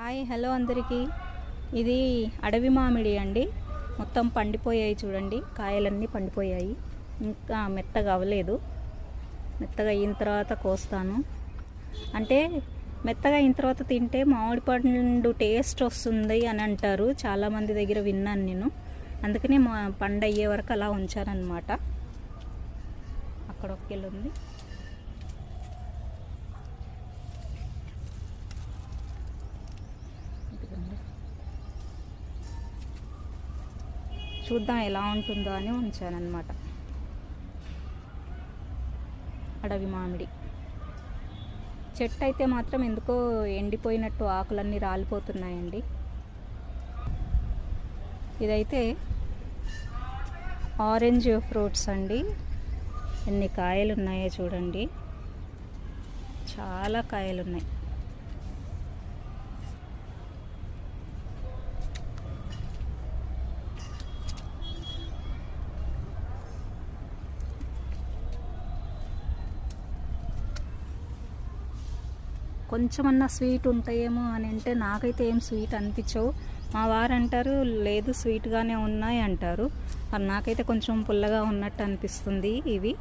Hi hello అందరికీ. ఇది అడవి మామిడి అండి. మొత్తం పండిపోయాయి చూడండి, కాయలన్నీ పండిపోయాయి. ఇంకా మెత్తగా అవ్వలేదు. మెత్తగా అయిన తర్వాత కోస్తాను. అంటే మెత్తగా అయిన తర్వాత తింటే మామిడి పండు టేస్ట్ వస్తుంది అని అంటారు. చాలామంది దగ్గర విన్నాను నేను. అందుకనే పండు అయ్యే వరకు అలా ఉంచానన్నమాట. అక్కడ ఒక కిలో ఉంది. చూద్దాం ఎలా ఉంటుందో అని ఉంచానన్నమాట. అడవి మామిడి చెట్టు అయితే మాత్రం ఎందుకో ఎండిపోయినట్టు ఆకులన్నీ రాలిపోతున్నాయండి. ఇదైతే ఆరెంజ్ ఫ్రూట్స్ అండి. ఎన్ని కాయలు ఉన్నాయో చూడండి, చాలా కాయలు ఉన్నాయి. కొంచెమన్నా స్వీట్ ఉంటాయేమో అని అంటే నాకైతే ఏం స్వీట్ అనిపించవు. మా వారు అంటారు లేదు స్వీట్గానే ఉన్నాయి అంటారు. మరి నాకైతే కొంచెం పుల్లగా ఉన్నట్టు అనిపిస్తుంది. ఇవి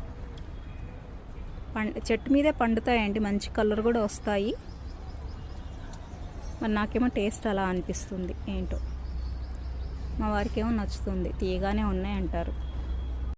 చెట్టు మీదే పండుతాయండి, మంచి కలర్ కూడా వస్తాయి. మరి నాకేమో టేస్ట్ అలా అనిపిస్తుంది ఏంటో. మా వారికి ఏమో నచ్చుతుంది, తీయగానే ఉన్నాయి అంటారు.